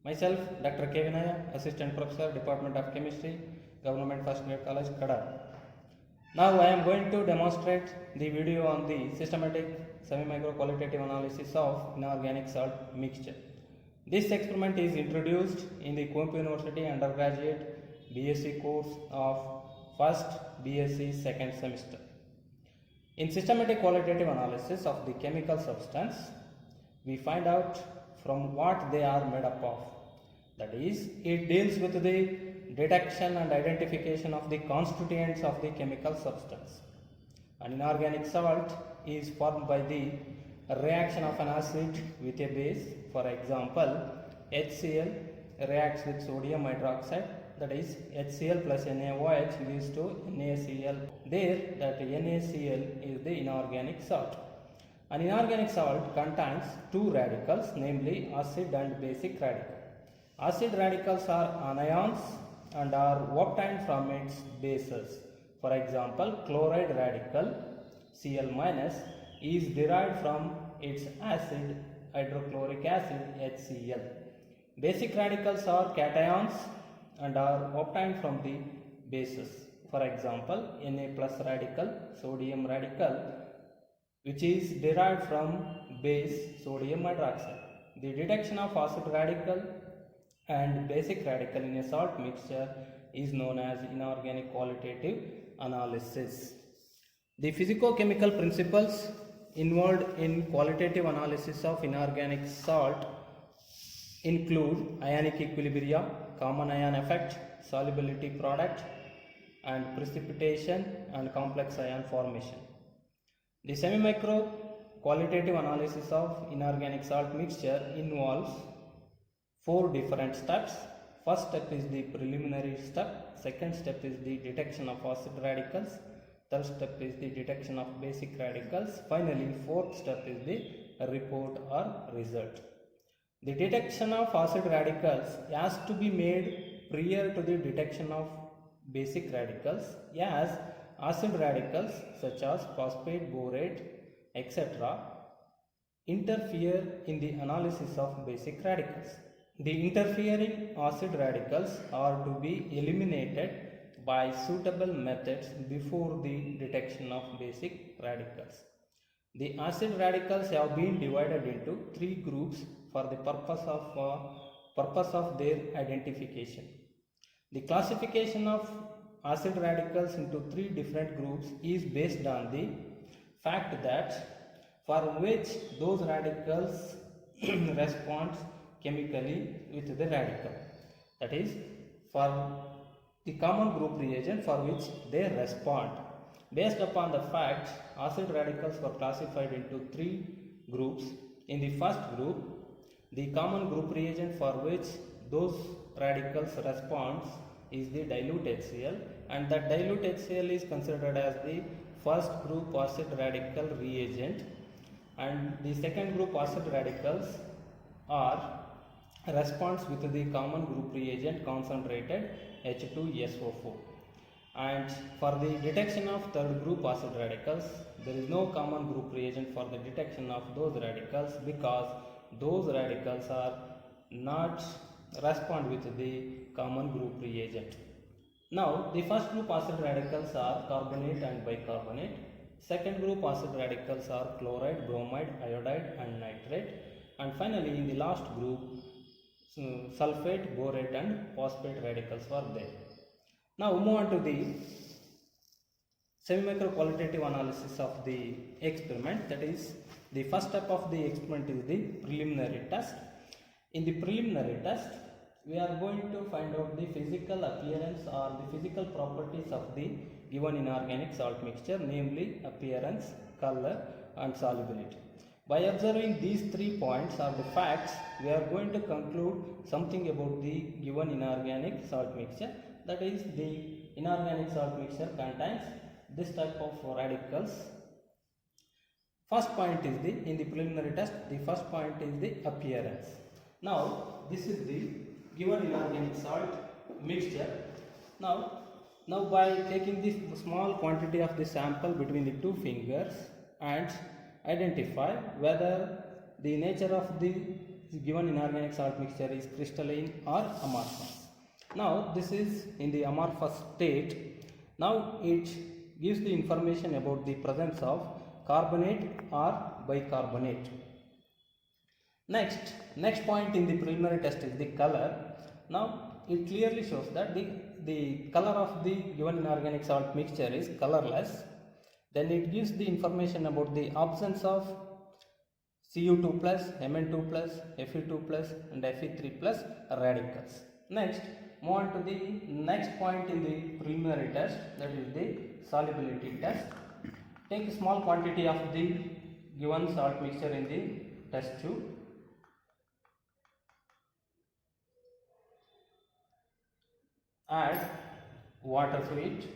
Myself, Dr. K. Vinaya, Assistant Professor, Department of Chemistry, Government First Grade College, Kadar. Now I am going to demonstrate the video on the systematic semi-micro qualitative analysis of inorganic salt mixture. This experiment is introduced in the Kumpu University undergraduate BSc course of first BSc second semester. In systematic qualitative analysis of the chemical substance, we find out from what they are made up of. That is, it deals with the detection and identification of the constituents of the chemical substance. An inorganic salt is formed by the reaction of an acid with a base. For example, HCl reacts with sodium hydroxide, that is HCl plus NaOH gives to NaCl. There, that NaCl is the inorganic salt. An inorganic salt contains two radicals, namely acid and basic radical. Acid radicals are anions and are obtained from its bases. For example, chloride radical Cl- is derived from its acid hydrochloric acid HCl. Basic radicals are cations and are obtained from the bases. For example, Na plus radical, sodium radical, which is derived from base sodium hydroxide. The detection of acid radical and basic radical in a salt mixture is known as inorganic qualitative analysis. The physico-chemical principles involved in qualitative analysis of inorganic salt include ionic equilibria, common ion effect, solubility product, and precipitation and complex ion formation. The semi-micro qualitative analysis of inorganic salt mixture involves four different steps. First step is the preliminary step, second step is the detection of acid radicals, third step is the detection of basic radicals, finally fourth step is the report or result. The detection of acid radicals has to be made prior to the detection of basic radicals, as acid radicals such as phosphate, borate, etc. interfere in the analysis of basic radicals. The interfering acid radicals are to be eliminated by suitable methods before the detection of basic radicals. The acid radicals have been divided into three groups for the purpose of their identification. The classification of acid radicals into three different groups is based on the fact that for which those radicals respond chemically with the radical, that is, for the common group reagent for which they respond. Based upon the fact, acid radicals were classified into three groups. In the first group, the common group reagent for which those radicals responds is the dilute HCl, and that dilute HCl is considered as the first group acid radical reagent, and the second group acid radicals are responds with the common group reagent concentrated H2SO4. And for the detection of third group acid radicals, there is no common group reagent for the detection of those radicals, because those radicals are not respond with the common group reagent. Now, the first group acid radicals are carbonate and bicarbonate. Second group acid radicals are chloride, bromide, iodide and nitrate. And finally, in the last group, sulfate, borate and phosphate radicals were there. Now move on to the semi-micro qualitative analysis of the experiment. That is, the first step of the experiment is the preliminary test. In the preliminary test, we are going to find out the physical appearance or the physical properties of the given inorganic salt mixture, namely appearance, color and solubility. By observing these 3 points or the facts, we are going to conclude something about the given inorganic salt mixture. That is, the inorganic salt mixture contains this type of radicals. First point is in the preliminary test, the first point is the appearance. Now, this is the given inorganic salt mixture. Now by taking this small quantity of the sample between the two fingers and identify whether the nature of the given inorganic salt mixture is crystalline or amorphous. Now this is in the amorphous state. Now it gives the information about the presence of carbonate or bicarbonate. Next point in the preliminary test is the color. Now it clearly shows that the color of the given inorganic salt mixture is colorless. Then it gives the information about the absence of Cu2 plus, Mn2 plus, Fe2 plus and Fe3 plus radicals. Next, move on to the next point in the preliminary test, that is the solubility test. Take a small quantity of the given salt mixture in the test tube. Add water to it.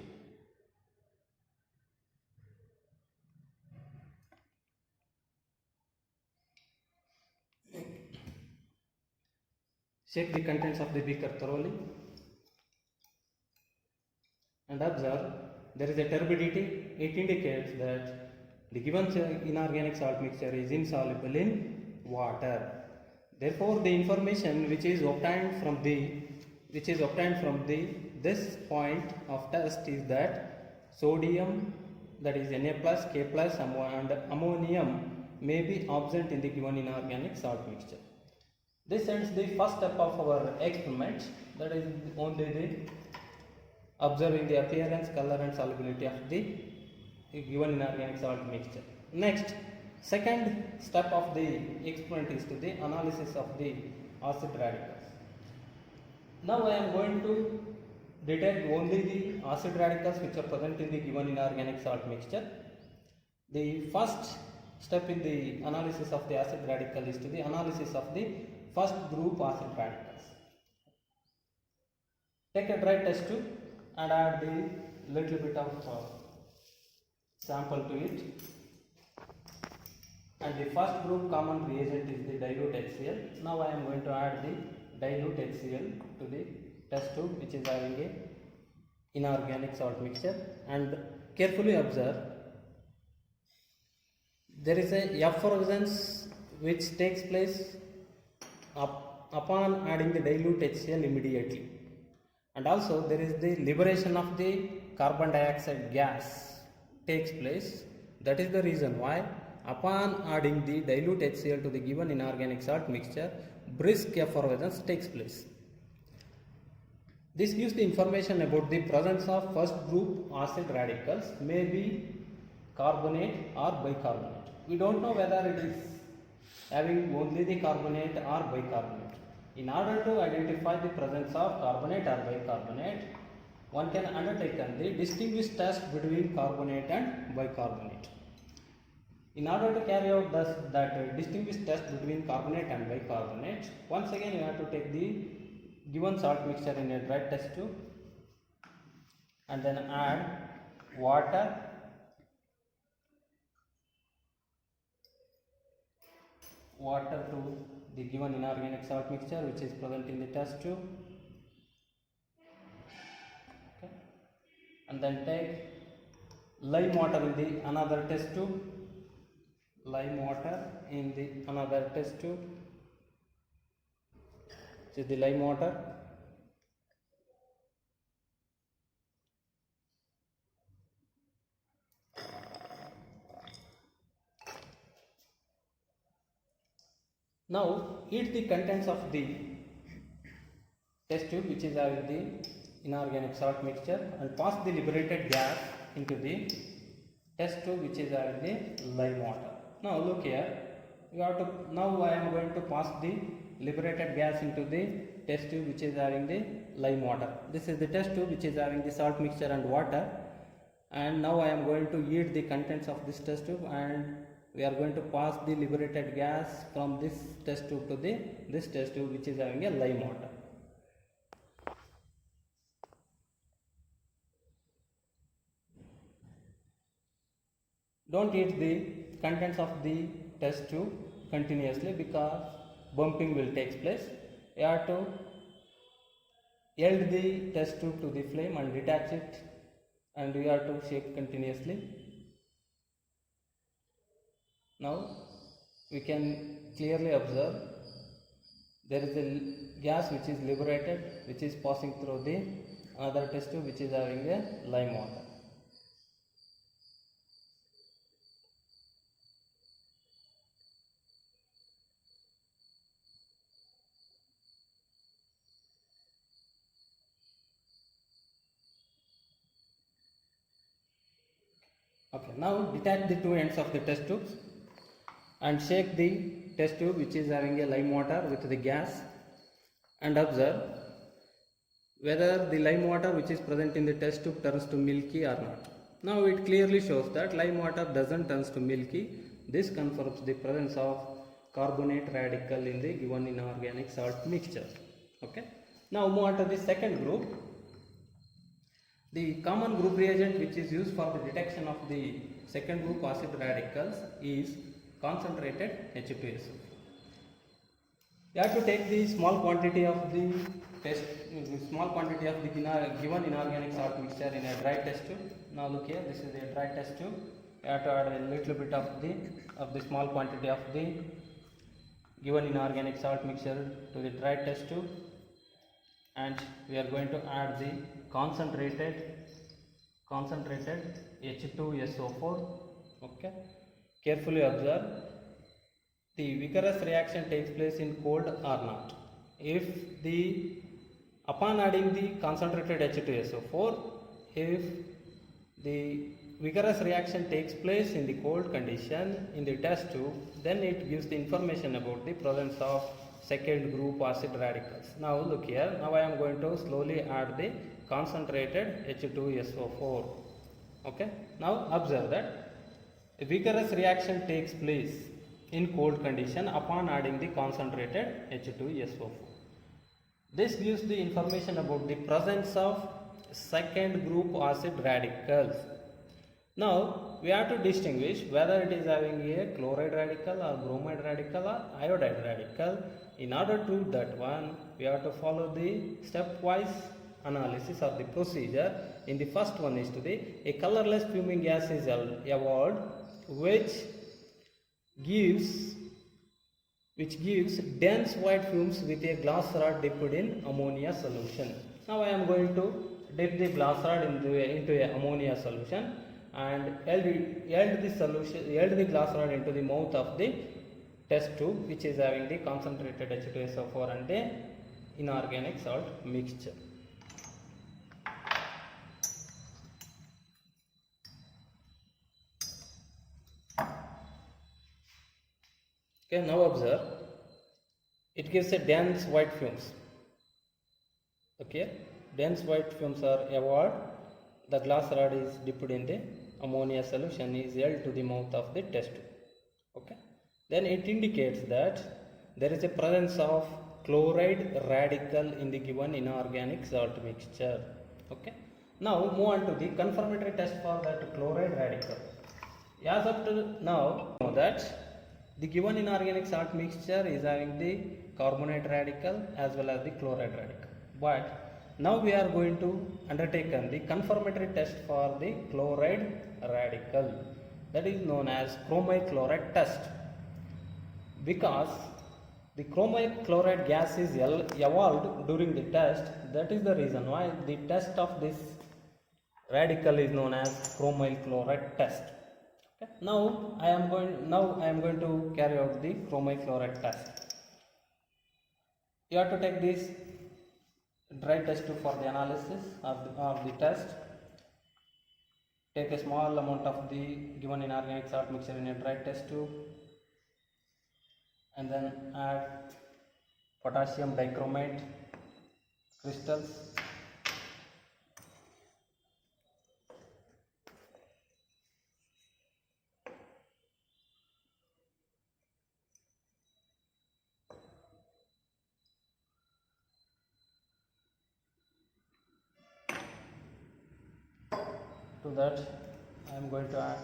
Shake the contents of the beaker thoroughly and observe there is a turbidity. It indicates that the given inorganic salt mixture is insoluble in water. Therefore, the information which is obtained from this point of test is that sodium, that is Na plus, K plus and ammonium may be absent in the given inorganic salt mixture. This ends the first step of our experiment, that is only the observing the appearance, color and solubility of the given inorganic salt mixture. Next, second step of the experiment is to the analysis of the acid radicals. Now I am going to detect only the acid radicals which are present in the given inorganic salt mixture. The first step in the analysis of the acid radical is to the analysis of the first group acid radicals. Take a dry test tube and add the little bit of sample to it. And the first group common reagent is the dilute HCl. Now I am going to add the dilute HCl to the test tube which is having a inorganic salt mixture, and carefully observe there is a effervescence which takes place upon adding the dilute HCl immediately, and also there is the liberation of the carbon dioxide gas takes place. That is the reason why upon adding the dilute HCl to the given inorganic salt mixture, brisk effervescence takes place. This gives the information about the presence of first group acid radicals, may be carbonate or bicarbonate. We don't know whether it is having only the carbonate or bicarbonate. In order to identify the presence of carbonate or bicarbonate, one can undertake the distinguished test between carbonate and bicarbonate. In order to carry out that distinguished test between carbonate and bicarbonate, once again you have to take the given salt mixture in a dry test tube and then add water to the given inorganic salt mixture which is present in the test tube. Okay. And then take lime water in the another test tube. This is the lime water. Now heat the contents of the test tube which is having the inorganic salt mixture and pass the liberated gas into the test tube which is having the lime water. Now look here, now I am going to pass the liberated gas into the test tube which is having the lime water. This is the test tube which is having the salt mixture and water, and now I am going to heat the contents of this test tube and we are going to pass the liberated gas from this test tube to this test tube which is having a lime water. Don't heat the contents of the test tube continuously because bumping will take place. You have to yield the test tube to the flame and detach it, and you have to shake continuously. Now we can clearly observe there is a gas which is liberated, which is passing through the another test tube which is having a lime water. Okay, now detach the two ends of the test tubes and shake the test tube which is having a lime water with the gas, and observe whether the lime water which is present in the test tube turns to milky or not. Now it clearly shows that lime water doesn't turn to milky. This confirms the presence of carbonate radical in the given inorganic salt mixture. Okay. Now move on to the second group. The common group reagent which is used for the detection of the second group acid radicals is concentrated H2SO. You have to take the small quantity of the given inorganic salt mixture in a dry test tube. Now look here, this is a dry test tube. You have to add a little bit of the small quantity of the given inorganic salt mixture to the dry test tube, and we are going to add the concentrated H2SO4. Okay, carefully observe. The vigorous reaction takes place in cold or not. If upon adding the concentrated H2SO4, if the vigorous reaction takes place in the cold condition in the test tube, then it gives the information about the presence of second group acid radicals. Now look here, now I am going to slowly add the concentrated H2SO4. Okay, now observe that a vigorous reaction takes place in cold condition upon adding the concentrated H2SO4. This gives the information about the presence of second group acid radicals. Now we have to distinguish whether it is having a chloride radical or bromide radical or iodide radical. In order to do that one, we have to follow the stepwise analysis of the procedure. In the first one is a colorless fuming gas is evolved which gives dense white fumes with a glass rod dipped in ammonia solution. Now I am going to dip the glass rod into a ammonia solution and held the glass rod into the mouth of the test tube which is having the concentrated H2SO4 and the inorganic salt mixture. Okay, now observe, it gives a dense white fumes. Okay, dense white fumes are evolved. The glass rod is dipped in the ammonia solution, is held to the mouth of the test tube. Okay, then it indicates that there is a presence of chloride radical in the given inorganic salt mixture. Okay, now move on to the confirmatory test for that chloride radical. As up to now, know that the given inorganic salt mixture is having the carbonate radical as well as the chloride radical. But now we are going to undertake the confirmatory test for the chloride radical, that is known as chromite chloride test. Because the chromite chloride gas is evolved during the test, that is the reason why the test of this radical is known as chromite chloride test. Okay. Now I am going to carry out the chromite chloride test. You have to take this dry test tube for the analysis of the test. Take a small amount of the given inorganic salt mixture in a dry test tube and then add potassium dichromate crystals. To that I am going to add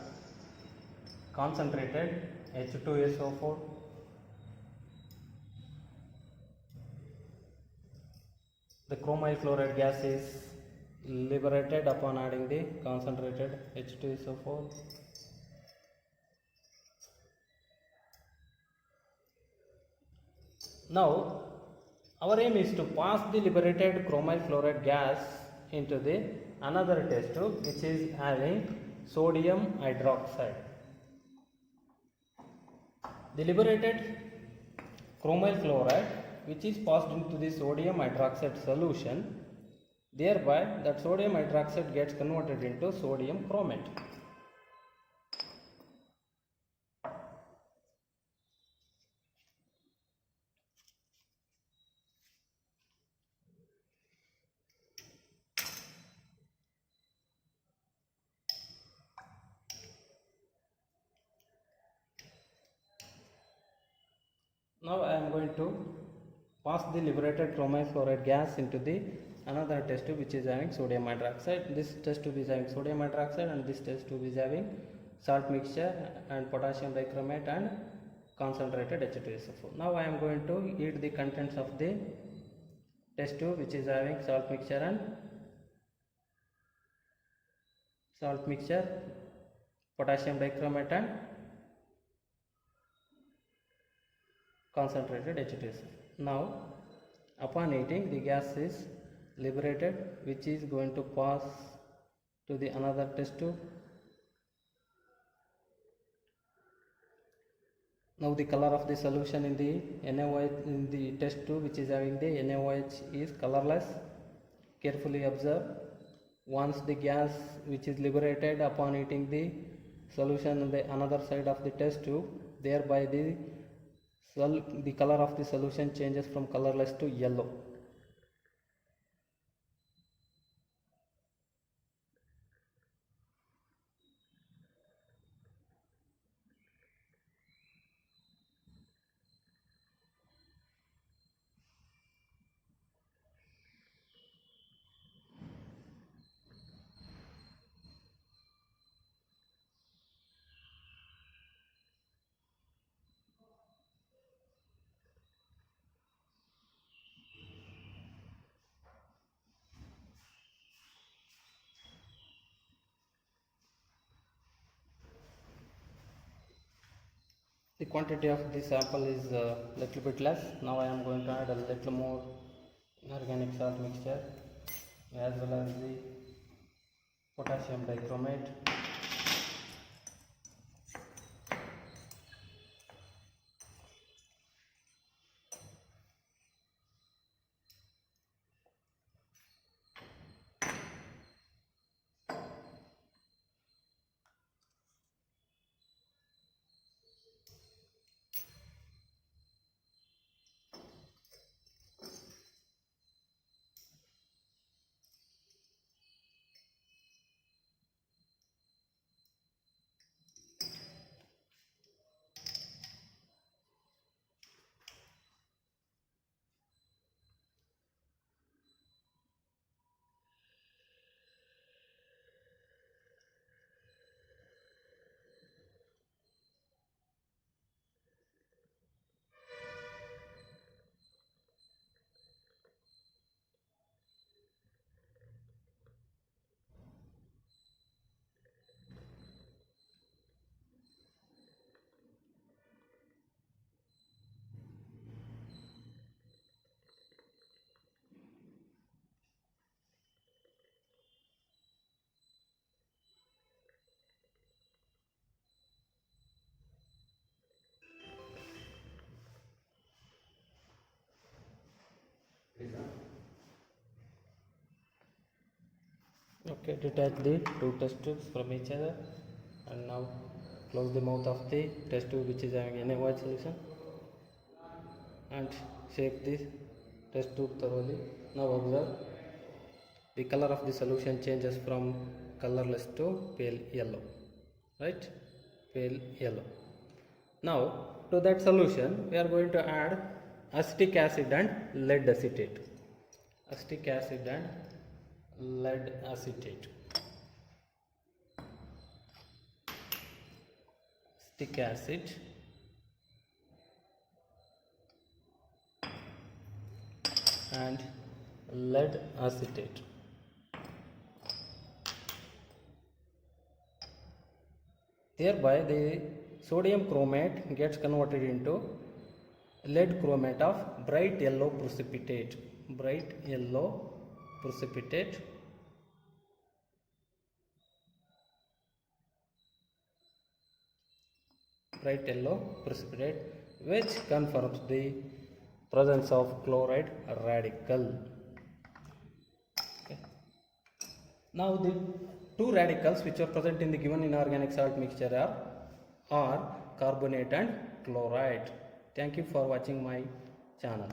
concentrated H2SO4. The chromite chloride gas is liberated upon adding the concentrated H2SO4. Now Our aim is to pass the liberated chromyl fluoride gas into the another test tube which is having sodium hydroxide. The liberated chromyl fluoride which is passed into the sodium hydroxide solution, thereby that sodium hydroxide gets converted into sodium chromate. Now I am going to pass the liberated chromyl fluoride gas into the another test tube which is having sodium hydroxide. This test tube is having sodium hydroxide and this test tube is having salt mixture and potassium dichromate and concentrated H2SO4. Now I am going to heat the contents of the test tube which is having salt mixture, potassium dichromate and concentrated H2SO4. Now upon heating the gas is liberated which is going to pass to the another test tube. Now the color of the solution in the NaOH in the test tube which is having the NaOH is colorless. Carefully observe. Once the gas which is liberated upon heating the solution on the another side of the test tube, thereby the color of the solution changes from colorless to yellow. The quantity of the sample is little bit less. Now I am going to add a little more organic salt mixture as well as the potassium dichromate. Okay, detach the two test tubes from each other and now close the mouth of the test tube which is having NaOH solution and shake this test tube thoroughly. Now observe the color of the solution changes from colorless to pale yellow, right? Pale yellow. Now to that solution we are going to add acetic acid and lead acetate. Acetic acid and lead acetate. Acetic acid and lead acetate. Thereby the sodium chromate gets converted into lead chromate of bright yellow precipitate, bright yellow precipitate, bright yellow precipitate, which confirms the presence of chloride radical. Okay. Now the two radicals which are present in the given inorganic salt mixture are carbonate and chloride. Thank you for watching my channel.